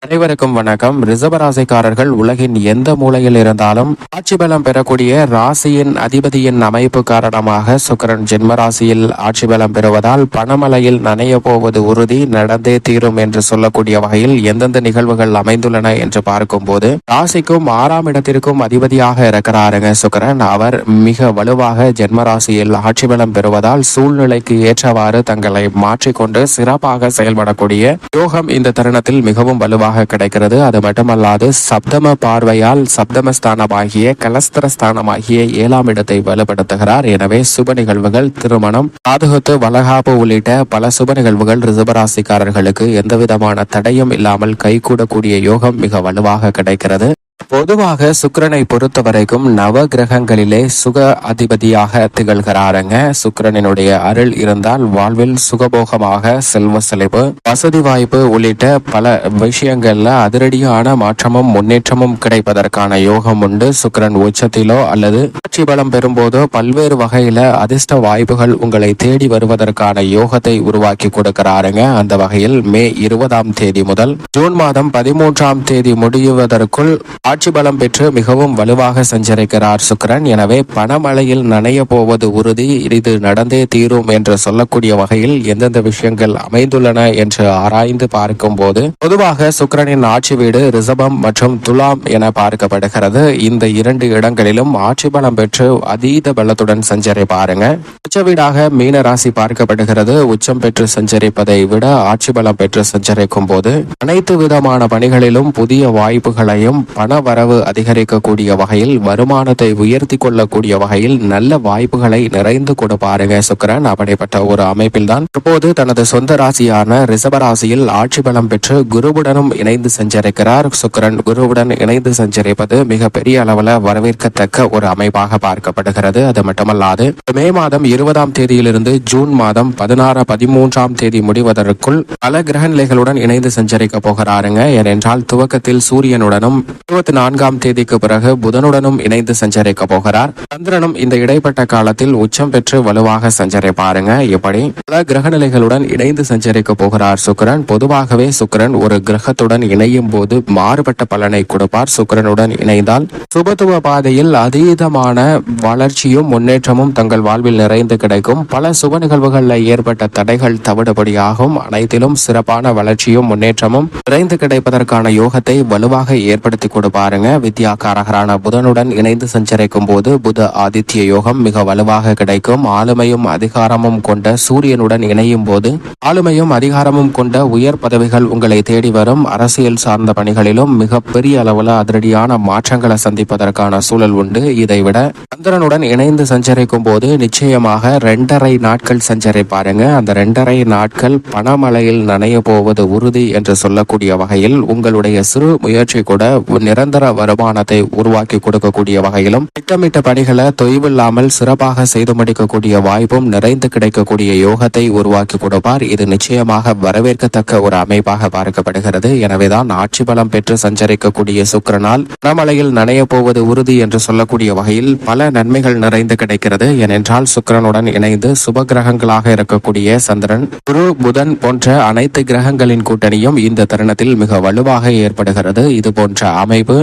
அனைவருக்கும் வணக்கம். ரிஷபராசிக்காரர்கள் உலகின் எந்த மூலையில் இருந்தாலும் ஆட்சி பலம் பெறக்கூடிய ராசியின் அதிபதியின் அமைப்பு காரணமாக சுக்கிரன் ஜென்ம ராசியில் ஆட்சி பலம் பெறுவதால் பணமழையில் நனைய போவது உறுதி, நடந்தே தீரும் என்று சொல்லக்கூடிய வகையில் எந்தெந்த நிகழ்வுகள் அமைந்துள்ளன என்று பார்க்கும் போது ராசிக்கும் 6ஆம் இடத்திற்கும் அதிபதியாக இருக்கிறாருங்க சுக்கிரன். அவர் மிக வலுவாக ஜென்ம ராசியில் ஆட்சி பலம் பெறுவதால் சூழ்நிலைக்கு ஏற்றவாறு தங்களை மாற்றிக்கொண்டு சிறப்பாக செயல்படக்கூடிய யோகம் இந்த தருணத்தில் மிகவும் வலுவாக கிடைக்கிறது. அது மட்டுமல்லாது சப்தம பார்வையால் சப்தமஸ்தானமாகிய கலஸ்திரஸ்தானமாகிய 7ஆம் இடத்தை வலுப்படுத்துகிறார். எனவே சுப நிகழ்வுகள், திருமணம், காதுகுத்து, வளகாப்பு உள்ளிட்ட பல சுப நிகழ்வுகள் ரிஷபராசிக்காரர்களுக்கு எந்தவிதமான தடையும் இல்லாமல் கைகூடக்கூடிய யோகம் மிக வலுவாக கிடைக்கிறது. பொதுவாக சுக்கிரனை பொறுத்த வரைக்கும் நவ கிரகங்களிலே சுக அதிபதியாக திகழ்கிறாருங்க. சுக்கிரனினுடைய அருள் இருந்தால் வாழ்வில் சுகபோகமாக செல்வ செழிப்பு, வசதி வாய்ப்பு உள்ளிட்ட பல விஷயங்கள்ல அதிரடியான மாற்றமும் முன்னேற்றமும் கிடைப்பதற்கான யோகம் உண்டு. சுக்கிரன் உச்சத்திலோ அல்லது ஆட்சி பலம் பெறும்போதோ பல்வேறு வகையில அதிர்ஷ்ட வாய்ப்புகள் உங்களை தேடி வருவதற்கான யோகத்தை உருவாக்கி கொடுக்கிறாருங்க. அந்த வகையில் மே 20ஆம் தேதி முதல் ஜூன் மாதம் 13ஆம் தேதி முடிவதற்குள் ஆட்சி பலம் பெற்று மிகவும் வலுவாக சஞ்சரிக்கிறார் சுக்கிரன். எனவே பணமழையில் நனைய போவது உறுதி, இது நடந்தே தீரும் என்று சொல்லக்கூடிய வகையில் எந்தெந்த விஷயங்கள் அமைந்துள்ளன என்று ஆராய்ந்து பார்க்கும் போது பொதுவாக சுக்கிரனின் ஆட்சி வீடு ரிஷபம் மற்றும் துலாம் என பார்க்கப்படுகிறது. இந்த 2 இடங்களிலும் ஆட்சி பலம் பெற்று அதீத பலத்துடன் சஞ்சரிப்பாருங்க. உச்ச வீடாக மீன ராசி பார்க்கப்படுகிறது. உச்சம் பெற்று சஞ்சரிப்பதை விட ஆட்சி பலம் பெற்று சஞ்சரிக்கும் போது அனைத்து விதமான பணிகளிலும் புதிய வாய்ப்புகளையும் பண வரவு அதிகரிக்கக்கூடிய வகையில் வருமானத்தை உயர்த்தி கொள்ளக்கூடிய வகையில் நல்ல வாய்ப்புகளை நிறைந்து கொடுப்பாருங்க சுக்கிரன். அப்படிப்பட்ட ஒரு அமைப்பில் தான் இப்போது தனது சொந்த ராசியான ரிஷபராசியில் ஆட்சி பலம் பெற்று குருவுடனும் இணைந்து சஞ்சரிக்கிறார் சுக்கிரன். குருவுடன் இணைந்து சஞ்சரிப்பது மிக பெரிய அளவில் வரவேற்கத்தக்க ஒரு அமைப்பாக பார்க்கப்படுகிறது. அது மட்டுமல்லாது மே மாதம் 20ஆம் தேதியிலிருந்து ஜூன் மாதம் 13ஆம் தேதி முடிவதற்குள் பல கிரக நிலைகளுடன் இணைந்து சஞ்சரிக்க போகிறாருங்க. ஏனென்றால் துவக்கத்தில் சூரியனுடனும் 24ஆம் தேதிக்கு பிறகு புதனுடனும் இணைந்து சஞ்சரிக்க போகிறார். சந்திரனும் இந்த இடைப்பட்ட காலத்தில் உச்சம் பெற்று வலுவாக சஞ்சரிப்பாருங்க. இப்படி பல கிரக நிலைகளுடன் இணைந்து சஞ்சரிக்க போகிறார் சுக்கிரன். பொதுவாகவே சுக்கிரன் ஒரு கிரகத்துடன் இணையும் போது மாறுபட்ட பலனை கொடுப்பார். சுக்கிரனுடன் இணைந்தால் சுபத்துவ பாதையில் அதீதமான வளர்ச்சியும் முன்னேற்றமும் தங்கள் வாழ்வில் நிறைந்து கிடைக்கும். பல சுப நிகழ்வுகளில் ஏற்பட்ட தடைகள் தவிடுபடியாகும். அனைத்திலும் சிறப்பான வளர்ச்சியும் முன்னேற்றமும் நிறைந்து கிடைப்பதற்கான யோகத்தை வலுவாக ஏற்படுத்தி கொடுப்பாருங்க. வித்யாகாரகரான புதனுடன் இணைந்து சஞ்சரிக்கும் போது புத ஆதித்ய யோகம் மிக வலுவாக கிடைக்கும். ஆளுமையும் அதிகாரமும் கொண்ட சூரியனுடன் இணையும் போது ஆளுமையும் அதிகாரமும் கொண்ட உயர் பதவிகள் உங்களை தேடி வரும். அரசியல் சார்ந்த பணிகளிலும் மிக பெரிய அளவில் அதிரடியான மாற்றங்களை சந்திப்பதற்கான சூழல் உண்டு. இதைவிட சந்திரனுடன் இணைந்து சஞ்சரிக்கும் போது நிச்சயமாக 2.5 நாட்கள் சஞ்சரிப்பாருங்க. அந்த 2.5 நாட்கள் பணமழையில் நனைய போவது உறுதி என்று சொல்லக்கூடிய வகையில் உங்களுடைய சிறு முயற்சி கூட நிரந்தர வருமானத்தை உருவாக்கி கொடுக்கக்கூடிய வகையிலும் திட்டமிட்ட பணிகளை தொய்வில்லாமல் சிறப்பாக செய்து முடிக்கக்கூடிய வாய்ப்பும் நிறைந்து கிடைக்கக்கூடிய யோகத்தை உருவாக்கி கொடுப்பார். இது நிச்சயமாக வரவேற்கத்தக்க ஒரு அமைப்பாக பார்க்கப்படுகிறது. எனவேதான் ஆட்சி பலம் பெற்று சஞ்சரிக்கக்கூடிய சுக்கிரனால் பணமழையில் நனைய போவது உறுதி என்று சொல்லக்கூடிய வகையில் பல நன்மைகள் நிறைந்து கிடைக்கிறது. ஏனென்றால் சுக்கிரனுடன் இணைந்து சுப கிரகங்களாக இருக்கக்கூடிய சந்திரன், குரு, புதன் போன்ற அனைத்து கிரகங்களின் கூட்டணியும் இந்த தருணத்தில் மிக வலுவாக ஏற்படுகிறது. இது போன்ற அமைப்பு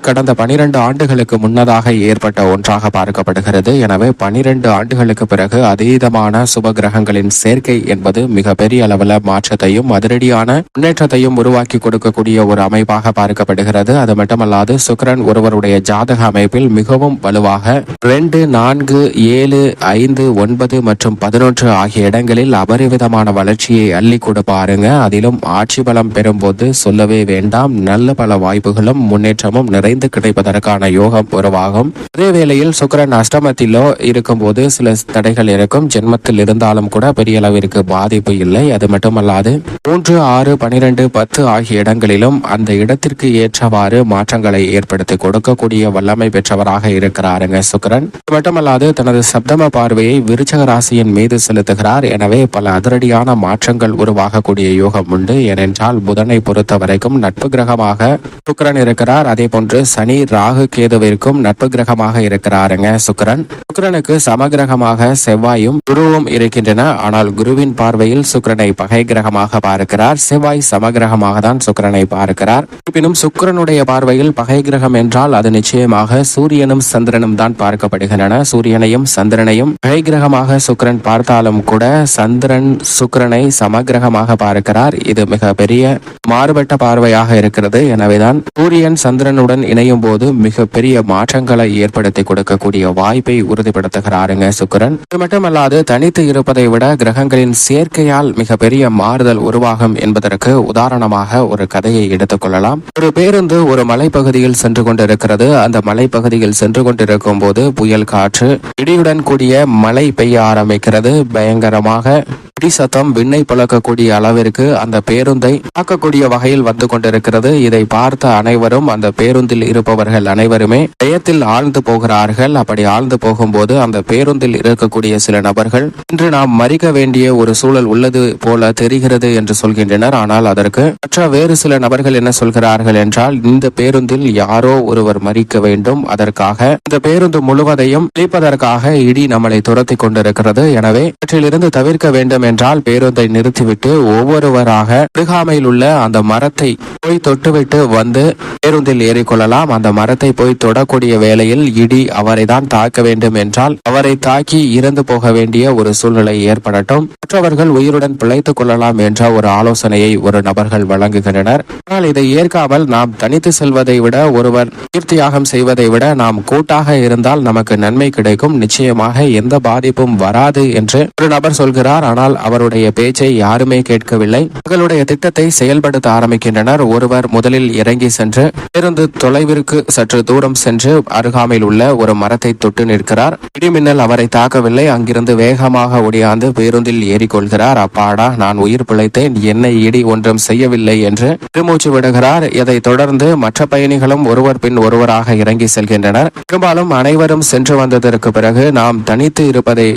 கடந்த 12 ஆண்டுகளுக்கு முன்னதாக ஏற்பட்ட ஒன்றாக பார்க்கப்படுகிறது. எனவே 12 ஆண்டுகளுக்கு பிறகு அதீதமான சுப கிரகங்களின் சேர்க்கை என்பது மிக பெரிய அளவில் மாற்றத்தையும் அதிரடியான முன்னேற்றத்தையும் உருவாக்கி கொடுக்கக்கூடிய ஒரு அமைப்பாக பார்க்கப்படுகிறது. அது மட்டுமல்லாது சுக்கிரன் ஒருவருடைய ஜாதக அமைப்பில் மிகவும் வலுவாக 2, 4, 7, 5, 9 மற்றும் 11 ஆகிய இடங்களில் அபரிவிதமான வளர்ச்சியை அள்ளி கொடுப்பாருங்க. அதிலும் ஆட்சி பலம் பெறும்போது சொல்லவே வேண்டாம், நல்ல பல வாய்ப்புகளும் முன்னேற்றமும் நிறைந்து கிடைப்பதற்கான யோகம் உருவாகும். அதே வேளையில் சுக்கிரன் அஷ்டமத்திலோ இருக்கும்போது சில தடைகள் இருக்கும். ஜென்மத்தில் இருந்தாலும் கூட பெரிய அளவிற்கு பாதிப்பு இல்லை. அது மட்டுமல்லாது 3, 6, 12, 10 ஆகிய இடங்களிலும் அந்த இடத்திற்கு ஏற்றவாறு மாற்றங்களை ஏற்படுத்தி கொடுக்கக்கூடிய வல்லமை பெற்றவராக இருக்கிறாருங்க சுக்கிரன். அது மட்டுமல்லாது தனது சப்தம பார்வையை விருச்சக ராசியின் மீது செலுத்துகிறார். எனவே பல அதிரடியான மாற்றங்கள் உருவாகக்கூடிய யோகம் உண்டு. ஏனென்றால் புதனை பொறுத்த வரைக்கும் நட்பு கிரகமாக சுக்கிரன் இருக்கிறார். அதே போன்று சனி ராகு கேதுவிற்கும் நட்பு கிரகமாக இருக்கிறாருங்க சுக்கிரன். சுக்கிரனுக்கு சமகிரகமாக செவ்வாயும் குருவும் இருக்கின்றன. ஆனால் குருவின் பார்வையில் சுக்கிரனை பகை கிரகமாக பார்க்கிறார். செவ்வாய் சமகிரகமாக தான் சுக்கிரனை பார்க்கிறார். இருப்பினும் சுக்கிரனுடைய பார்வையில் பகை கிரகம் என்றால் அது நிச்சயமாக சூரியனும் சந்திரனும் தான் பார்க்கப்படுகின்றன. சூரியனையும் சந்திரனையும் பகை கிரகமாக சுக்கிரன் பார்த்தாலும் கூட சந்திரன் சுக்கிரனை சமகிரகமாக பார்க்கிறார். இது மிக பெரிய மாறுபட்ட பார்வையாக இருக்கிறது. எனவேதான் சூரியன் சந்திரனுடன் இணையும் போது மிக பெரிய மாற்றங்களை ஏற்படுத்தி கொடுக்கக்கூடிய வாய்ப்பை உறுதிப்படுத்துகிறாருங்க சுக்கிரன். இது மட்டுமல்லாது தனித்து இருப்பதை விட கிரகங்களின் சேர்க்கையால் மிக பெரிய மாறுதல் உருவாகும் என்பதற்கு உதாரணமாக ஒரு கதையை எடுத்துக் கொள்ளலாம். ஒரு பேருந்து ஒரு மலைப்பகுதியில் சென்று கொண்டிருக்கிறது. அந்த மலைப்பகுதியில் சென்று கொண்டிருக்கும் போது புயல் காற்று இடியுடன் கூடிய மழை பெய்ய ஆரம்பிக்கிறது. பயங்கரமாக இடி சத்தம் விண்ணை புழக்கக்கூடிய அளவிற்கு அந்த பேருந்தை தாக்கக்கூடிய வகையில் வந்து கொண்டிருக்கிறது. இதை பார்த்த அனைவரும், அந்த பேருந்தில் இருப்பவர்கள் அனைவருமே பயத்தில் ஆழ்ந்து போகிறார்கள். அப்படி ஆழ்ந்து போகும்போது அந்த பேருந்தில் இருக்கக்கூடிய சில நபர்கள் இன்று நாம் மறிக்க வேண்டிய ஒரு சூழல் உள்ளது போல தெரிகிறது என்று சொல்கின்றனர். ஆனால் அதற்கு மற்ற வேறு சில நபர்கள் என்ன சொல்கிறார்கள் என்றால், இந்த பேருந்தில் யாரோ ஒருவர் மறிக்க வேண்டும், அதற்காக இந்த பேருந்து முழுவதையும் அழிப்பதற்காக இடி நம்மளை துரத்தி கொண்டிருக்கிறது. எனவே இவற்றிலிருந்து தவிர்க்க வேண்டும் என்றால் பேருந்தை நிறுத்திவிட்டு ஒவ்வொருவராக அருகாமையில் உள்ள அந்த மரத்தை போய் தொட்டுவிட்டு வந்து பேருந்தில் ஏறிக்கொள்ளலாம். அந்த மரத்தை போய் தொடக்கூடிய வேளையில் இடி அவரை தான் தாக்க வேண்டும் என்றால் அவரை தாக்கி இறந்து போக வேண்டிய ஒரு சூழ்நிலை ஏற்படட்டும், மற்றவர்கள் உயிருடன் பிழைத்துக் கொள்ளலாம் என்ற ஒரு ஆலோசனையை ஒரு நபர்கள் வழங்குகின்றனர். ஆனால் இதை ஏற்காமல் நாம் தனித்து செல்வதை விட, ஒருவர் கீர்த்தியாகம் செய்வதை விட நாம் கூட்டாக இருந்தால் நமக்கு நன்மை கிடைக்கும், நிச்சயமாக எந்த பாதிப்பும் வராது என்று ஒரு நபர் சொல்கிறார். ஆனால் அவருடைய பேச்சை யாருமே கேட்கவில்லை. அவர்களுடைய திட்டத்தை செயல்படுத்த ஆரம்பிக்கின்றனர். ஒருவர் முதலில் இறங்கி சென்று பேருந்து தொலைவிற்கு சற்று தூரம் சென்று அருகாமையில் உள்ள ஒரு மரத்தை தொட்டு நிற்கிறார். இடிமின்னல் அவரை தாக்கவில்லை. அங்கிருந்து வேகமாக ஒடியாந்து பேருந்தில் ஏறிக்கொள்கிறார். அப்பாடா, நான் உயிர் பிழைத்தேன், என்னை இடி ஒன்றும் செய்யவில்லை என்று பெருமூச்சு விடுகிறார். இதை தொடர்ந்து மற்ற பயணிகளும் ஒருவர் பின் ஒருவராக இறங்கி செல்கின்றனர். பெரும்பாலும் அனைவரும் சென்று வந்ததற்கு பிறகு நாம் தனித்து இருப்பதை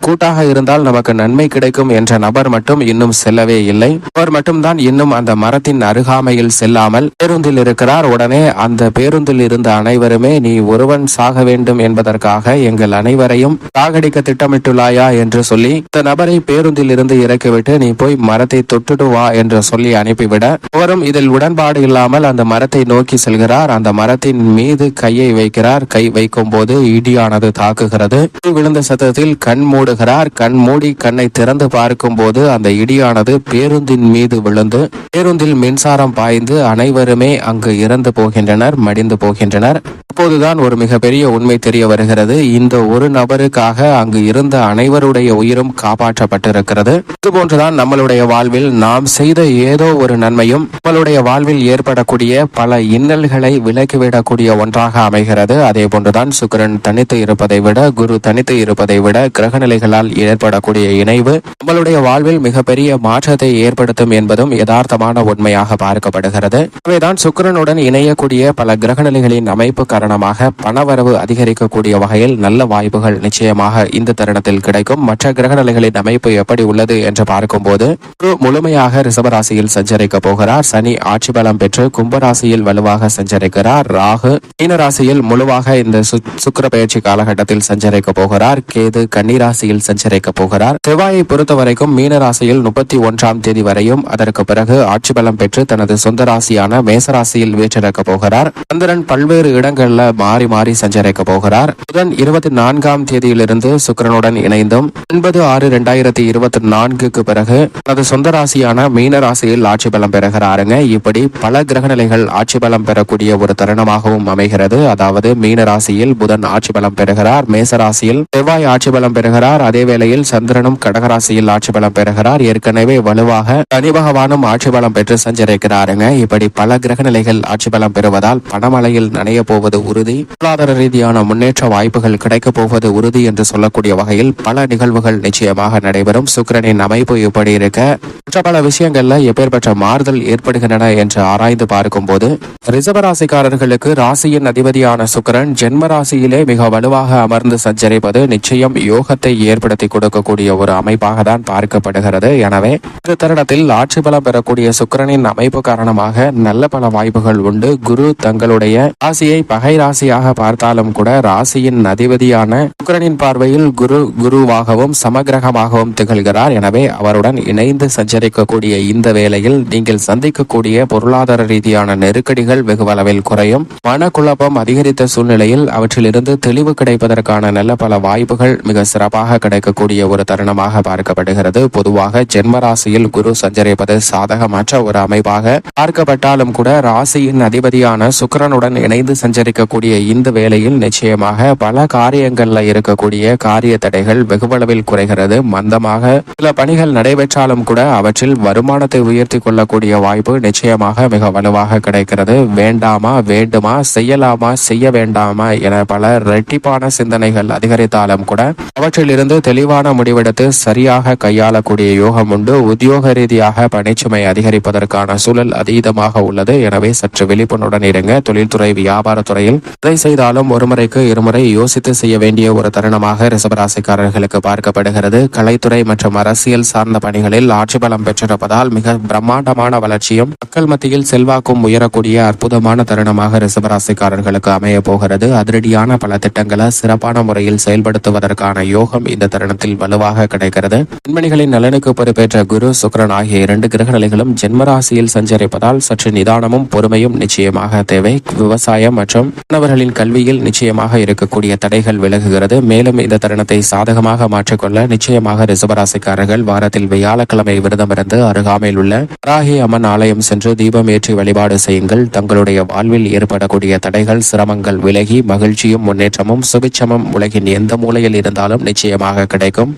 கூட்டாக இருந்தால் நமக்கு நன்மை கிடைக்கும் என்ற நபர் மட்டும் இன்னும் செல்லவே இல்லை. அவர் மட்டும்தான் இன்னும் அந்த மரத்தின் அருகாமையில் செல்லாமல் பேருந்தில் இருக்கிறார். உடனே அந்த பேருந்தில் இருந்த அனைவருமே, நீ ஒருவன் சாக வேண்டும் என்பதற்காக எங்கள் அனைவரையும் சாகடிக்க திட்டமிட்டுள்ளாயா என்று சொல்லி இந்த நபரை பேருந்தில் இருந்து இறக்கிவிட்டு நீ போய் மரத்தை தொட்டுடு வா என்று சொல்லி அனுப்பிவிட, அவரும் இதில் உடன்பாடு இல்லாமல் அந்த மரத்தை நோக்கி செல்கிறார். அந்த மரத்தின் மீது கையை வைக்கிறார். கை வைக்கும் போது இடியானது தாக்குகிறது. விழுந்த சத்தத்தில் கண் மூடுகிறார். கண் மூடி கண்ணை திறந்து பார்க்கும் போது அந்த இடியானது பேருந்தின் மீது விழுந்து பேருந்தில் மின்சாரம் பாய்ந்து அனைவருமே அங்கு இறந்து போகின்றனர், மடிந்து போகின்றனர். அப்போதுதான் ஒரு மிகப்பெரிய உண்மை தெரிய வருகிறது. இந்த ஒரு நபருக்காக அங்கு இருந்த அனைவருடைய உயிரும் காப்பாற்றப்பட்டிருக்கிறது. இதுபோன்றுதான் நம்மளுடைய வாழ்வில் நாம் செய்த ஏதோ ஒரு நன்மையும் நம்மளுடைய வாழ்வில் ஏற்படக்கூடிய பல இன்னல்களை விலக்கிவிடக்கூடிய ஒன்றாக அமைகிறது. அதே போன்றுதான் சுக்கிரன் தனித்து இருப்பதை விட, குரு தனித்து இருப்பதை விட கிரகநிலைகளால் ஏற்படக்கூடிய இணைவு நம்மளுடைய வாழ்வில் மிகப்பெரிய மாற்றத்தை ஏற்படுத்தும் என்பதும் யதார்த்தமான உண்மையாக பார்க்கப்படுகிறது. இவைதான் சுக்கிரனுடன் இணையக்கூடிய பல கிரகநிலைகளின் அமைப்பு காரணமாக பணவரவு அதிகரிக்கக்கூடிய வகையில் நல்ல வாய்ப்புகள் நிச்சயமாக இந்த தருணத்தில் கிடைக்கும். மற்ற கிரகநிலைகளின் அமைப்பு எப்படி உள்ளது என்று பார்க்கும்போது, குரு முழுமையாக ரிஷபராசியில் சஞ்சரிக்க போகிறார். சனி ஆட்சி பலம் பெற்று கும்பராசியில் வலுவாக சஞ்சரிக்கிறார். ராகு மீனராசியில் முழுவாக இந்த சுக்கிர பயிற்சி காலகட்டத்தில் சஞ்சரிக்க போகிறார். கேது கன்னிராசியில் சஞ்சரிக்க போகிறார். செவ்வாயை பொறுத்த வரைக்கும் மீனராசியில் 31ஆம் தேதி வரையும், அதற்கு பிறகு ஆட்சி பலம் பெற்று தனது சொந்த ராசியான மேசராசியில் வீற்றிருக்க போகிறார். சந்திரன் பல்வேறு இடங்கள்ல மாறி மாறி சஞ்சரிக்க போகிறார். புதன் 24ஆம் தேதியிலிருந்து சுக்கிரனுடன் இணைந்தும் 9/6/2024 பிறகு தனது சொந்த ராசியான மீன ராசியில் ஆட்சி பலம் பெறுகிறாருங்க. இப்படி பல கிரக நிலைகள் ஆட்சி பலம் பெறக்கூடிய ஒரு தருணமாகவும் அமைகிறது. அதாவது மீன ராசியில் புதன் ஆட்சி பலம் பெறுகிறார், மேச ராசியில் செவ்வாய் ஆட்சி பலம் பெறுகிறார், அதே வேளையில் சந்திரனும் கடகராசியில் ஆட்சி பலம் பெறுகிறார். ஏற்கனவே வலுவாக சனி பகவானும் ஆட்சி பலம் பெற்று சஞ்சரிக்கிறாருங்க. இப்படி பல கிரக நிலைகள் ஆட்சி பலம் பெறுவதால் பணமழையில் நனைய போவது உறுதி, பொருளாதார ரீதியான முன்னேற்ற வாய்ப்புகள் கிடைக்கப் போவது உறுதி என்று சொல்லக்கூடிய வகையில் பல நிகழ்வுகள் நிச்சயமாக நடைபெறும். சுக்கிரனின் அமைப்பு இப்படி இருக்க மற்ற பல விஷயங்கள்ல எப்பேற்பட்ட மாறுதல் ஏற்படுகின்றன என்று ஆராய்ந்து பார்க்கும் போது, ரிஷபராசிக்காரர்களுக்கு ராசியின் அதிபதியான சுக்கிரன் ஜென்ம ராசியிலே மிக வலுவாக அமர்ந்து சஞ்சரிப்பது நிச்சயம் யோகத்தை ஏற்படுத்தி கொடுக்கக்கூடிய ஒரு அமைப்பாக தான் பார்க்கப்படுகிறது. எனவே இந்த தருணத்தில் ஆட்சி பலம் பெறக்கூடிய சுக்கிரனின் அமைப்பு காரணமாக நல்ல பல வாய்ப்புகள் உண்டு. குரு தங்களுடைய ராசியை பகை ராசியாக பார்த்தாலும் கூட ராசியின் அதிபதியான சுக்கிரனின் பார்வையில் குருவாகவும் சமகிரகமாகவும் திகழ்கிறார். எனவே அவருடன் இணைந்து சஞ்சரிக்கக்கூடிய இந்த வேளையில் நீங்கள் சந்திக்கக்கூடிய பொருளாதார ரீதியான நெருக்கடிகள் வெகுவளவில் குறையும். மனக்குழப்பம் அதிகரித்த சூழ்நிலையில் அவற்றிலிருந்து தெளிவு கிடைப்பதற்கான நல்ல பல வாய்ப்புகள் மிக சிறப்பாக கிடைக்கக்கூடிய ஒரு தருணமாக பார்க்கப்படுகிறது. பொதுவாக ஜென்ம ராசியில் குரு சஞ்சரிப்பது சாதகமற்ற ஒரு அமைப்பாக பார்க்கப்பட்டாலும் கூட ராசியின் அதிபதியான சுக்கிரனுடன் இணைந்து சஞ்சரிக்கக்கூடிய இந்த வேளையில் நிச்சயமாக பல காரியங்கள்ல இருக்கக்கூடிய காரிய தடைகள் வெகுவளவில் குறைகிறது. மந்தமாக சில பணிகள் நடைபெற்றாலும் கூட அவற்றில் வருமானத்தை உயர்த்தி கொள்ளக்கூடிய வாய்ப்பு நிச்சயமாக மிக வலுவாக கிடைக்கிறது. வேண்டாமா வேண்டுமா, செய்யலாமா செய்ய வேண்டாமா என பல இரட்டிப்பான சிந்தனைகள் அதிகரித்தாலும் கூட அவற்றிலிருந்து தெளிவான முடிவெடுத்து சரியாக கையாளக்கூடிய யோகம் உண்டு. உத்தியோக ரீதியாக பணிச்சுமை அதிகரிப்பதற்கான சூழல் அதீதமாக உள்ளது. எனவே சற்று விழிப்புணர்வுடன் இருங்க. தொழில்துறை வியாபாரத்துறையில் எதை செய்தாலும் ஒருமுறைக்கு இருமுறை யோசித்து செய்ய வேண்டிய ஒரு தருணமாக ரிஷபராசிக்காரர்களுக்கு பார்க்கப்படுகிறது. கலைத்துறை மற்றும் அரசியல் சார்ந்த பணிகளில் ஆட்சி பலம் பெற்றிருப்பதால் மிக பிரம்மாண்டமான வளர்ச்சியும் மக்கள் மத்தியில் செல்வாக்கும் உயரக்கூடிய அற்புதமான தருணமாக ரிஷபராசிக்காரர்களுக்கு அமைய போகிறது. அதிரடியான பல திட்டங்களை சிறப்பான முறையில் செயல்படுத்துவதற்கான யோகம் இந்த தருணத்தில் வலுவாக கிடைக்கிறது. பெண்மணிகளின் நலனுக்கு பொறுப்பேற்ற குரு சுக்கிரன் ஆகிய 2 கிரக நிலைகளும் ஜென்மராசியில் சஞ்சரிப்பதால் சற்று நிதானமும் பொறுமையும் நிச்சயமாக தேவை. விவசாயம் மற்றும் மாணவர்களின் கல்வியில் நிச்சயமாக இருக்கக்கூடிய தடைகள் விலகுகிறது. மேலும் இந்த தருணத்தை சாதகமாக மாற்றிக்கொள்ள நிச்சயமாக ரிஷபராசிக்காரர்கள் வாரத்தில் வியாழக்கிழமை விரதமிருந்து அருகாமையில் உள்ள வராகி அம்மன் ஆலயம் சென்று தீபம் ஏற்றி வழிபாடு செய்யுங்கள். தங்களுடைய வாழ்வில் ஏற்படக்கூடிய தடைகள் சிரமங்கள் விலகி மகிழ்ச்சியும் முன்னேற்றமும் சுபிட்சமும் உலகின் எந்த மூலையில் இருந்தாலும் நிச்சயமாக கிடைக்கும்.